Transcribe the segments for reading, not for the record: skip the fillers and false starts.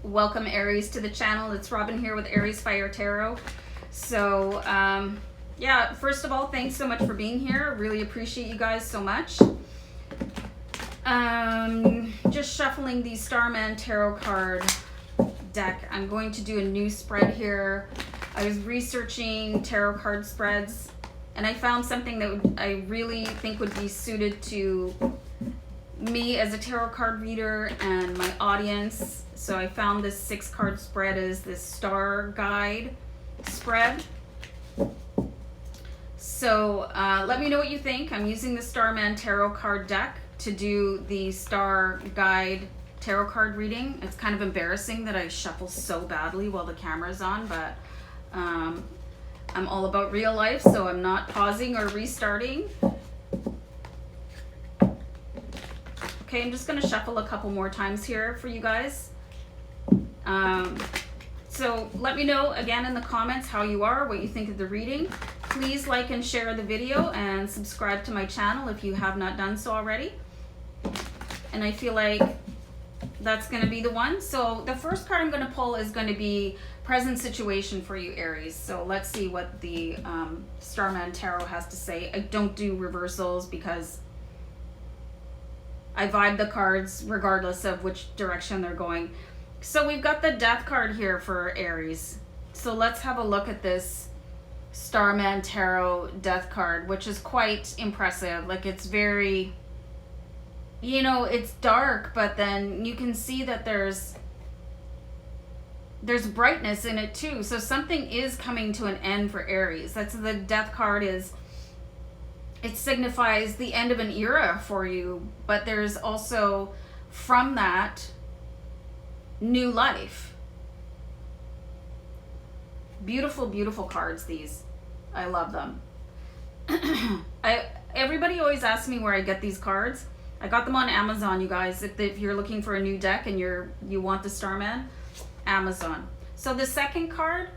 Welcome Aries to the channel. It's Robin here with AriesFireTarot. So yeah, first of all, thanks so much for being here. Really appreciate you guys so much. Just shuffling the Starman Tarot card deck. I'm going to do a new spread here. I was researching tarot card spreads and I found something that I really think would be suited to me as a tarot card reader and my audience. So I found this 6-card spread is this star guide spread. So let me know what you think. I'm using the Starman Tarot card deck to do the star guide tarot card reading. It's kind of embarrassing that I shuffle so badly while the camera's on, but I'm all about real life, so I'm not pausing or restarting. Okay, I'm just going to shuffle a couple more times here for you guys. So let me know again in the comments how you are, what you think of the reading. Please like and share the video and subscribe to my channel if you have not done so already. And I feel like that's going to be the one. So the first card I'm going to pull is going to be present situation for you, Aries. So let's see what the Starman Tarot has to say. I don't do reversals because I vibe the cards regardless of which direction they're going. So we've got the Death card here for Aries. So let's have a look at this Starman Tarot Death card, which is quite impressive. Like, it's very, you know, it's dark, but then you can see that there's brightness in it too. So something is coming to an end for Aries. That's the Death card is, it signifies the end of an era for you, but there's also from that new life. Beautiful, beautiful cards, these. I love them. Everybody always asks me where I get these cards. I got them on Amazon, you guys. If you're looking for a new deck and you want the Starman, Amazon. So the second card,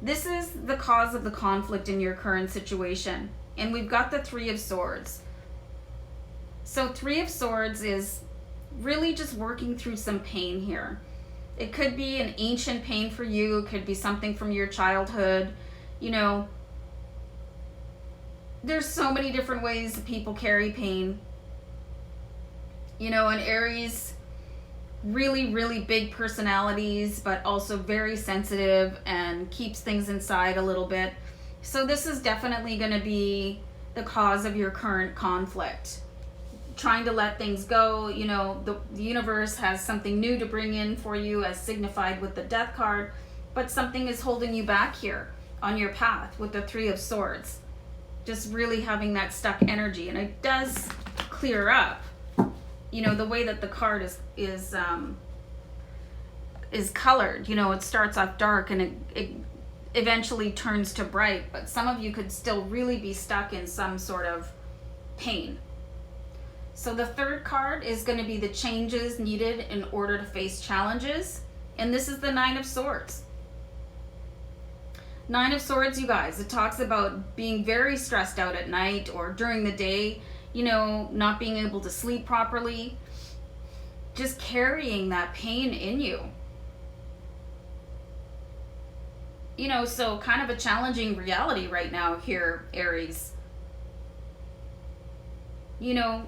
this is the cause of the conflict in your current situation. And we've got the Three of Swords. So Three of Swords is really just working through some pain here. It could be an ancient pain for you. It could be something from your childhood. You know, there's so many different ways that people carry pain. You know, and Aries, really, really big personalities, but also very sensitive and keeps things inside a little bit. So this is definitely going to be the cause of your current conflict. Trying to let things go. You know, the universe has something new to bring in for you as signified with the Death card, but something is holding you back here on your path with the Three of Swords. Just really having that stuck energy, and it does clear up. You know, the way that the card is colored. You know, it starts off dark and it eventually turns to bright, but some of you could still really be stuck in some sort of pain. So the third card is going to be the changes needed in order to face challenges, and this is the Nine of Swords. Nine of Swords, you guys, it talks about being very stressed out at night or during the day, you know, not being able to sleep properly, just carrying that pain in you. You know, so kind of a challenging reality right now here, Aries. You know,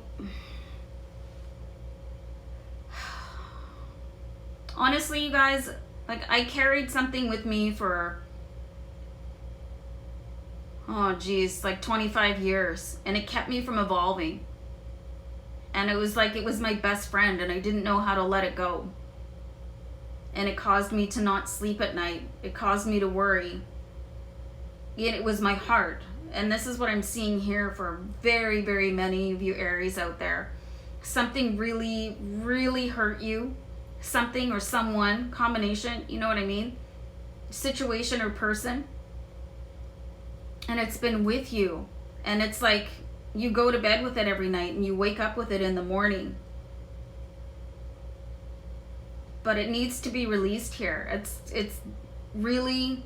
honestly, you guys, like, I carried something with me for, oh geez, like 25 years, and it kept me from evolving. And it was like, it was my best friend, and I didn't know how to let it go. And it caused me to not sleep at night. It caused me to worry. Yet it was my heart. And this is what I'm seeing here for very, very many of you Aries out there. Something really, really hurt you. Something or someone, combination, you know what I mean? Situation or person. And it's been with you. And it's like you go to bed with it every night and you wake up with it in the morning. But it needs to be released here. It's really,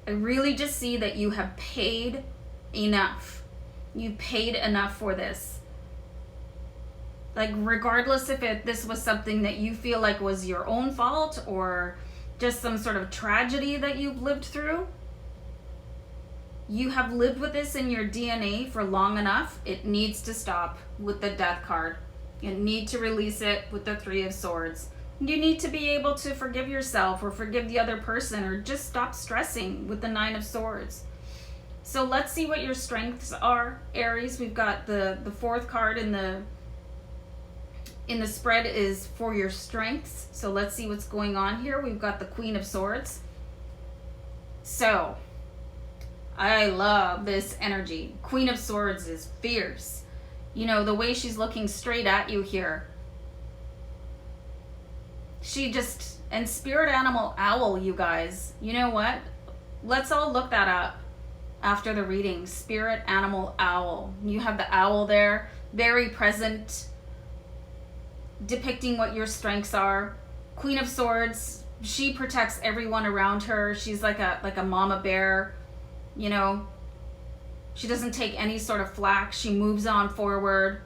I really just see that you have paid enough. You paid enough for this. Like, regardless if this was something that you feel like was your own fault or just some sort of tragedy that you've lived through, you have lived with this in your DNA for long enough. It needs to stop with the Death card. You need to release it with the Three of Swords. You need to be able to forgive yourself or forgive the other person, or just stop stressing with the Nine of Swords. So let's see what your strengths are, Aries. We've got the fourth card in the spread is for your strengths. So let's see what's going on here. We've got the Queen of Swords. So I love this energy. Queen of Swords is fierce. You know, the way she's looking straight at you here. She just, and spirit animal owl, you guys. You know what? Let's all look that up after the reading. Spirit animal owl. You have the owl there, very present, depicting what your strengths are. Queen of Swords, she protects everyone around her. She's like a mama bear, you know. She doesn't take any sort of flack. She moves on forward.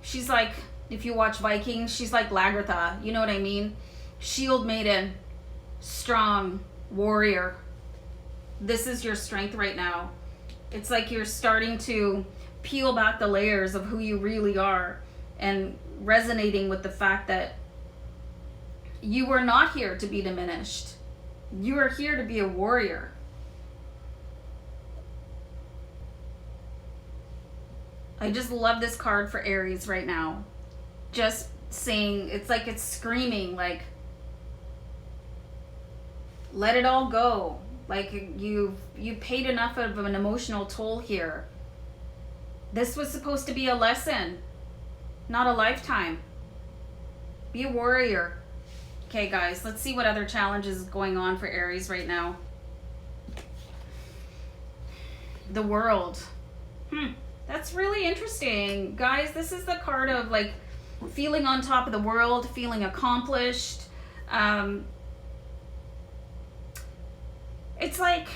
She's like, if you watch Vikings, she's like Lagertha, you know what I mean? Shield maiden, strong warrior. This is your strength right now. It's like you're starting to peel back the layers of who you really are and resonating with the fact that you were not here to be diminished. You are here to be a warrior. I just love this card for Aries right now. Just saying, it's like it's screaming, like, let it all go. Like, you've paid enough of an emotional toll here. This was supposed to be a lesson, not a lifetime. Be a warrior. Okay, guys, let's see what other challenges is going on for Aries right now. The World. That's really interesting. Guys, this is the card of, like, feeling on top of the world, feeling accomplished. It's like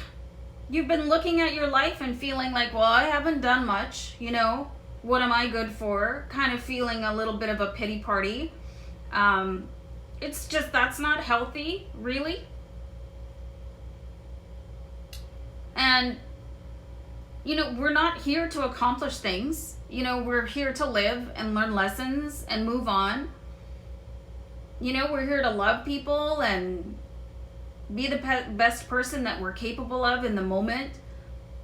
you've been looking at your life and feeling like, well, I haven't done much, you know? What am I good for? Kind of feeling a little bit of a pity party. It's just, that's not healthy, really. And, you know, we're not here to accomplish things. You know, we're here to live and learn lessons and move on. You know, we're here to love people and be the best person that we're capable of in the moment.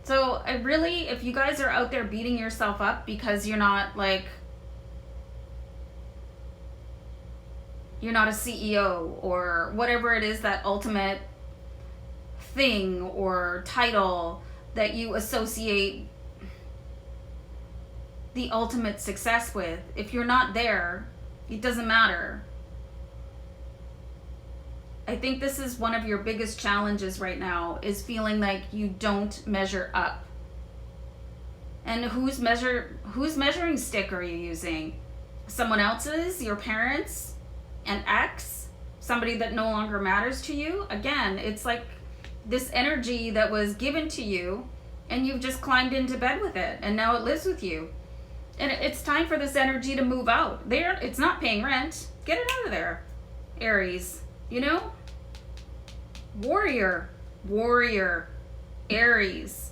So I really, if you guys are out there beating yourself up because you're not like, you're not a CEO or whatever it is, that ultimate thing or title that you associate the ultimate success with, if you're not there, it doesn't matter. I think this is one of your biggest challenges right now, is feeling like you don't measure up. And whose measuring stick are you using? Someone else's? Your parents? An ex? Somebody that no longer matters to you? Again, it's like this energy that was given to you and you've just climbed into bed with it and now it lives with you. And it's time for this energy to move out. It's not paying rent. Get it out of there, Aries. You know? Warrior, Aries.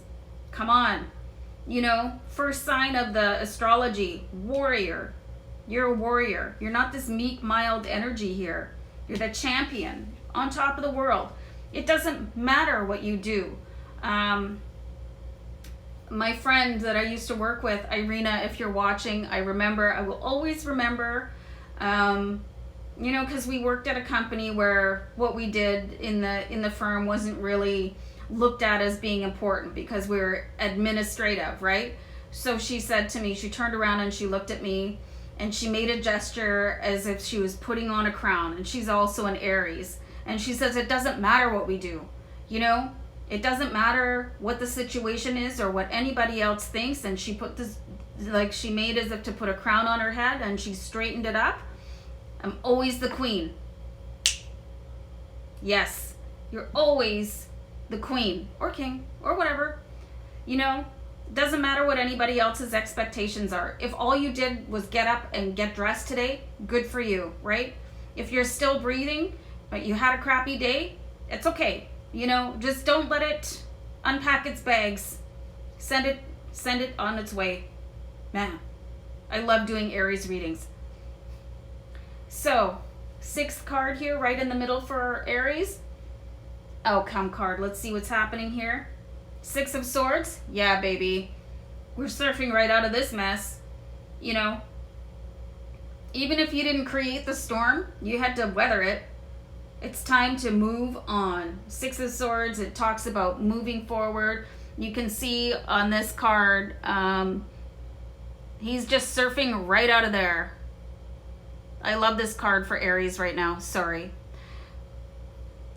Come on. You know, first sign of the astrology, warrior. You're a warrior. You're not this meek, mild energy here. You're the champion on top of the world. It doesn't matter what you do. My friend that I used to work with, Irina, if you're watching, I will always remember, you know, because we worked at a company where what we did in the firm wasn't really looked at as being important because we were administrative, right? So she said to me, she turned around and she looked at me and she made a gesture as if she was putting on a crown, and she's also an Aries. And she says, it doesn't matter what we do, you know? It doesn't matter what the situation is or what anybody else thinks. And she put this, like, she made as if to put a crown on her head and she straightened it up. I'm always the queen. Yes, you're always the queen or king or whatever. You know, It doesn't matter what anybody else's expectations are. If all you did was get up and get dressed today, good for you, right? If you're still breathing, but you had a crappy day, it's okay. You know, just don't let it unpack its bags. Send it on its way. Man, I love doing Aries readings. So, 6th card here, right in the middle for Aries. Outcome card. Let's see what's happening here. 6 of Swords. Yeah, baby. We're surfing right out of this mess. You know, even if you didn't create the storm, you had to weather it. It's time to move on. 6 of Swords, it talks about moving forward. You can see on this card, he's just surfing right out of there. I love this card for Aries right now. Sorry.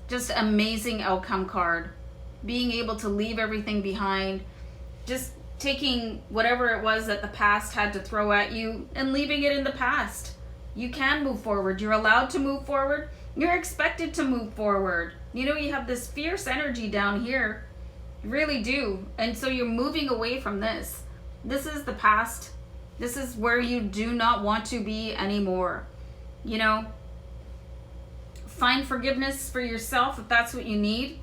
Just amazing outcome card. Being able to leave everything behind. Just taking whatever it was that the past had to throw at you and leaving it in the past. You can move forward. You're allowed to move forward. You're expected to move forward. You know, you have this fierce energy down here. You really do. And so you're moving away from this. This is the past. This is where you do not want to be anymore. You know, find forgiveness for yourself if that's what you need.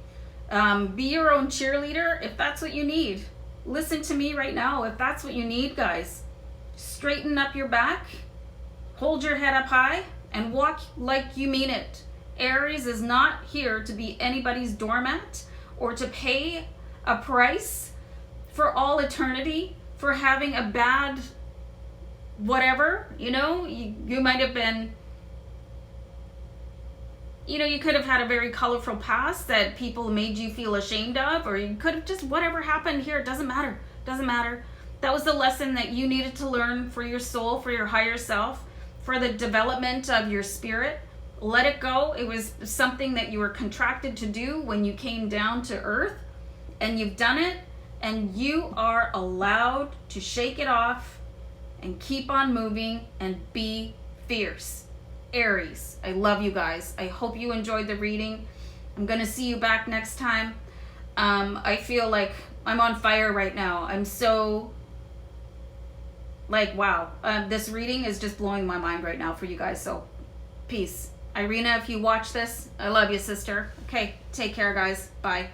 Be your own cheerleader if that's what you need. Listen to me right now if that's what you need, guys. Straighten up your back, hold your head up high, and walk like you mean it. Aries is not here to be anybody's doormat or to pay a price for all eternity for having a bad whatever. You know, you might have been, you know, you could have had a very colorful past that people made you feel ashamed of, or you could have just, whatever happened here, it doesn't matter. Doesn't matter. That was the lesson that you needed to learn for your soul, for your higher self, for the development of your spirit. Let it go. It was something that you were contracted to do when you came down to earth, and you've done it, and you are allowed to shake it off and keep on moving and be fierce. Aries, I love you guys. I hope you enjoyed the reading. I'm going to see you back next time. I feel like I'm on fire right now. I'm so like, wow. This reading is just blowing my mind right now for you guys. So peace. Irina, if you watch this, I love you, sister. Okay, take care, guys. Bye.